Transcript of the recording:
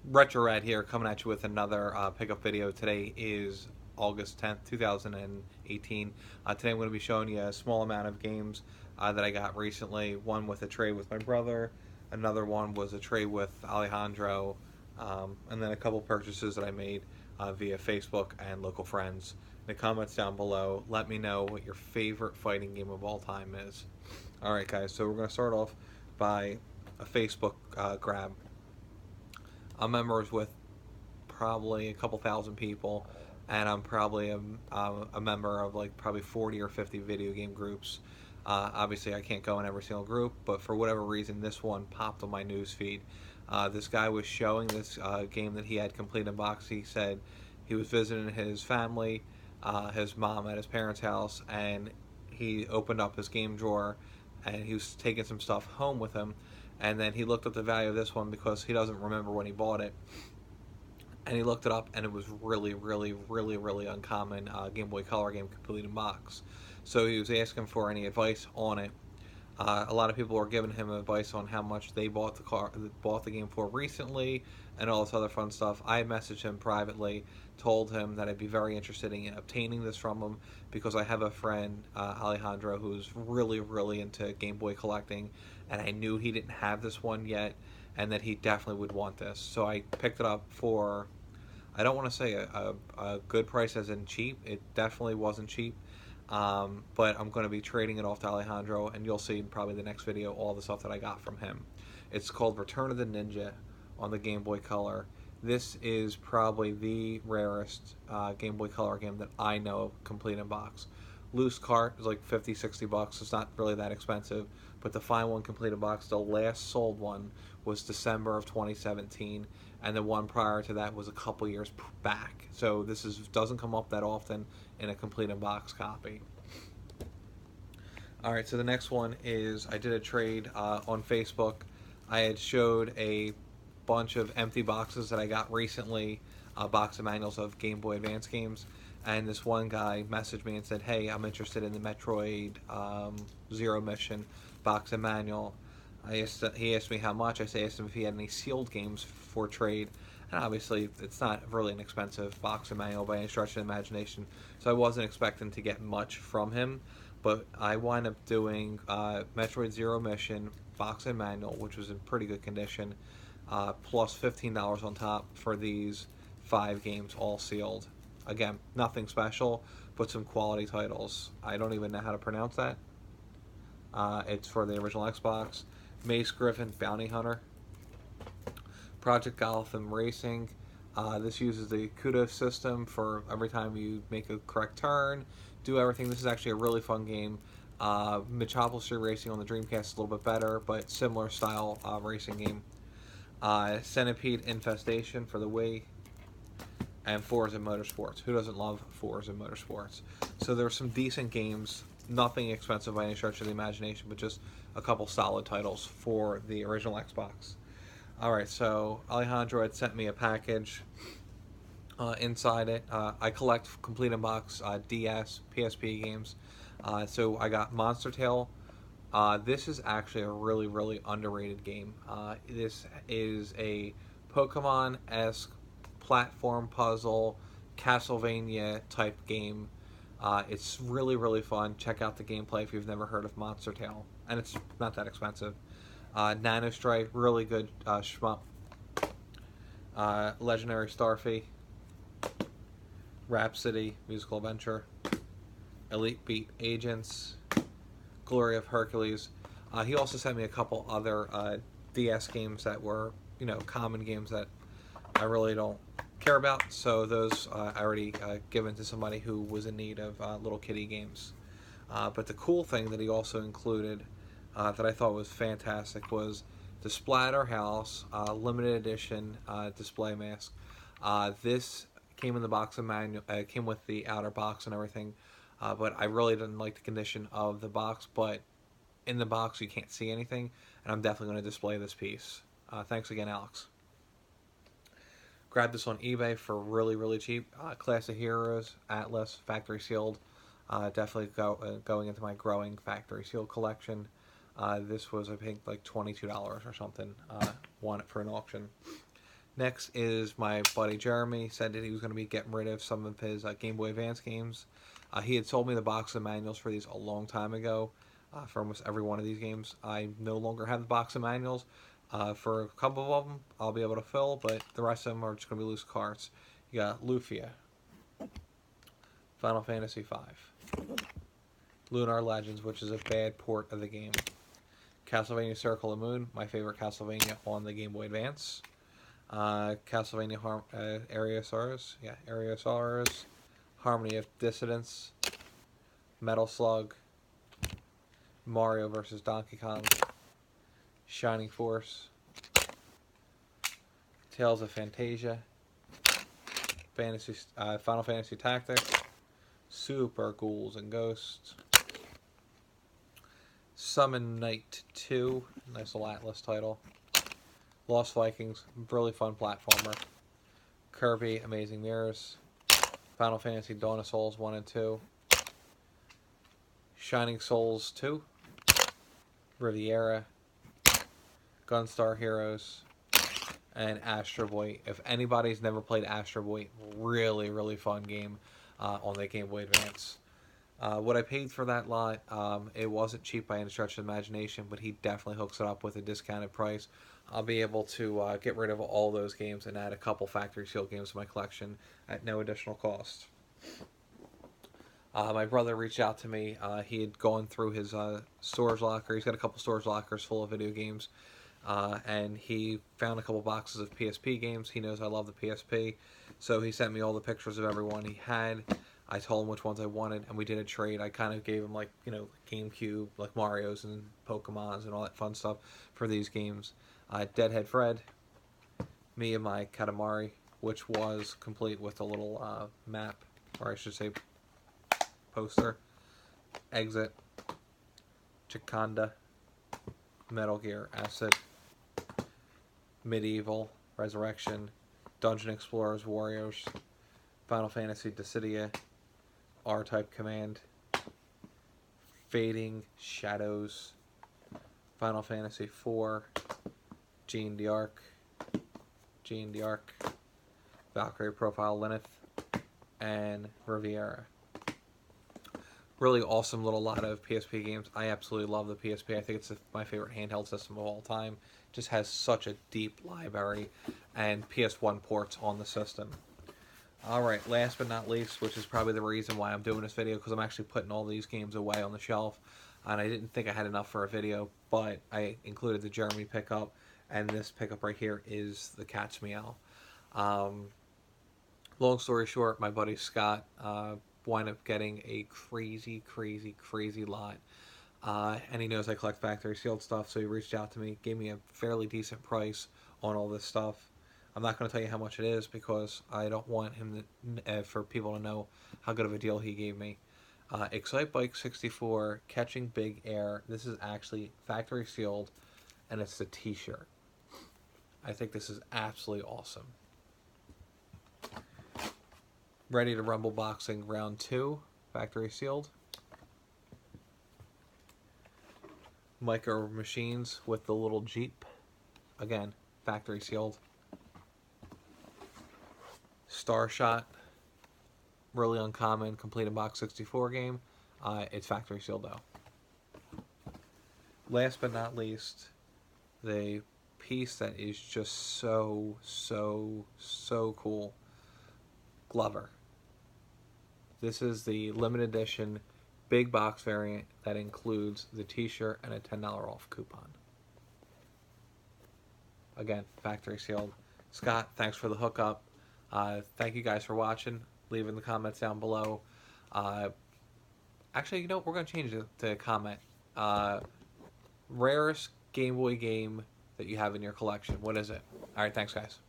Retro Red here, coming at you with another pickup video. Today is August 10th, 2018. Today I'm going to be showing you a small amount of games that I got recently. One with a trade with my brother, another one was a trade with Alejandro, and then a couple purchases that I made via Facebook and local friends. In the comments down below, let me know what your favorite fighting game of all time is. Alright guys, so we're going to start off by a Facebook grab. I'm members with probably a couple thousand people, and I'm probably a member of like probably 40 or 50 video game groups. Obviously, I can't go in every single group, but for whatever reason, this one popped on my news feed. This guy was showing this game that he had complete in box. He said he was visiting his family, his mom at his parents' house, and he opened up his game drawer, and he was taking some stuff home with him. And then he looked up the value of this one because he doesn't remember when he bought it. And he looked it up, and it was really uncommon Game Boy Color game complete in box. So he was asking for any advice on it. A lot of people were giving him advice on how much they bought the game for recently, and all this other fun stuff. I messaged him privately, told him that I'd be very interested in obtaining this from him because I have a friend, Alejandro, who's really into Game Boy collecting, and I knew he didn't have this one yet, and that he definitely would want this. So I picked it up for, I don't want to say a good price as in cheap. It definitely wasn't cheap. But I'm going to be trading it off to Alejandro, and you'll see in probably the next video all the stuff that I got from him. It's called Return of the Ninja on the Game Boy Color. This is probably the rarest Game Boy Color game that I know of complete in box. Loose cart is like 50-60 bucks. It's not really that expensive, but the fine one complete in box, the last sold one was December of 2017, and the one prior to that was a couple years back. So this doesn't come up that often in a complete in box copy. Alright, so the next one is, I did a trade on Facebook. I had showed a bunch of empty boxes that I got recently, box of manuals of Game Boy Advance games, and this one guy messaged me and said, hey, I'm interested in the Metroid Zero Mission box and manual. He asked me how much. I asked him if he had any sealed games for trade, and obviously it's not really an expensive box and manual by any stretch of the imagination, so I wasn't expecting to get much from him, but I wound up doing Metroid Zero Mission box and manual, which was in pretty good condition, plus $15 on top for these 5 games all sealed. Again, nothing special, but some quality titles. I don't even know how to pronounce that. It's for the original Xbox. Mace Griffin Bounty Hunter. Project Gotham Racing. This uses the kudos system for every time you make a correct turn, do everything. This is actually a really fun game. Metropolis Racing on the Dreamcast is a little bit better, but similar style racing game. Centipede Infestation for the Wii. And Forza Motorsports. Who doesn't love Forza Motorsports? So there are some decent games, nothing expensive by any stretch of the imagination, but just a couple solid titles for the original Xbox. Alright, so Alejandro had sent me a package. Inside it, I collect complete in box DS, PSP games. So I got Monster Tail. This is actually a really underrated game. This is a Pokemon-esque platform puzzle Castlevania type game. It's really fun. Check out the gameplay if you've never heard of Monster Tail, and it's not that expensive. Nano Strike, really good shmup. Legendary Starfy, Rhapsody Musical Adventure, Elite Beat Agents, Glory of Hercules. He also sent me a couple other DS games that were, common games that I really don't care about, so those I already given to somebody who was in need of little kitty games. But the cool thing that he also included that I thought was fantastic was the Splatterhouse limited edition display mask. This came in the box of manual, came with the outer box and everything, but I really didn't like the condition of the box, but in the box you can't see anything, and I'm definitely going to display this piece. Thanks again, Alex. Grabbed this on eBay for really cheap. Class of Heroes, Atlas, factory sealed. Definitely going into my growing factory sealed collection. This was, I think, like $22 or something. Won it for an auction. Next is my buddy Jeremy. Said that he was going to be getting rid of some of his Game Boy Advance games. He had sold me the box of manuals for these a long time ago, for almost every one of these games. I no longer have the box of manuals. For a couple of them, I'll be able to fill, but the rest of them are just going to be loose cards. You got Lufia, Final Fantasy V, Lunar Legends, which is a bad port of the game, Castlevania Circle of the Moon, my favorite Castlevania on the Game Boy Advance, Castlevania Ariosaurus, Harmony of Dissidence, Metal Slug, Mario vs. Donkey Kong, Shining Force, Tales of Fantasia, Final Fantasy Tactics, Super Ghouls and Ghosts, Summon Night 2, nice little Atlas title, Lost Vikings, really fun platformer, Kirby Amazing Mirrors, Final Fantasy Dawn of Souls 1 and 2, Shining Souls 2, Riviera, Gunstar Heroes, and Astro Boy. If anybody's never played Astro Boy, really, really fun game on the Game Boy Advance. What I paid for that lot, it wasn't cheap by any stretch of the imagination, but he definitely hooks it up with a discounted price. I'll be able to get rid of all those games and add a couple factory sealed games to my collection at no additional cost. My brother reached out to me. He had gone through his storage locker. He's got a couple storage lockers full of video games. And he found a couple boxes of PSP games. He knows I love the PSP. So he sent me all the pictures of everyone he had. I told him which ones I wanted, and we did a trade. I kind of gave him, like, you know, GameCube, like Mario's and Pokemon's and all that fun stuff for these games. Deadhead Fred, me and my Katamari, which was complete with a little map, or I should say poster, Exit, Chikanda, Metal Gear Acid, Medieval, Resurrection, Dungeon Explorers Warriors, Final Fantasy Dissidia, R-Type Command, Fading Shadows, Final Fantasy IV, Jeanne d'Arc, Valkyrie Profile Lilith, and Riviera. Really awesome little lot of PSP games. I absolutely love the PSP. I think it's my favorite handheld system of all time. Just has such a deep library and PS1 ports on the system. Alright, last but not least, which is probably the reason why I'm doing this video, because I'm actually putting all these games away on the shelf, and I didn't think I had enough for a video, but I included the Jeremy pickup, and this pickup right here is the Cat's Meow. Long story short, my buddy Scott wound up getting a crazy lot. And he knows I collect factory sealed stuff, so he reached out to me, gave me a fairly decent price on all this stuff. I'm not going to tell you how much it is because I don't want him to, for people to know how good of a deal he gave me. Excitebike 64 Catching Big Air. This is actually factory sealed, and it's the t-shirt. I think this is absolutely awesome. Ready to Rumble Boxing Round 2, factory sealed. Micro Machines with the little Jeep, again, factory sealed. Starshot, really uncommon, complete in box 64 game. It's factory sealed though. Last but not least, the piece that is just so cool, Glover. This is the limited edition big box variant that includes the t-shirt and a $10 off coupon. Again, factory sealed. Scott, thanks for the hookup. Thank you guys for watching. Leave in the comments down below. Actually, you know, we're going to change it to comment. Rarest Game Boy game that you have in your collection. What is it? Alright, thanks guys.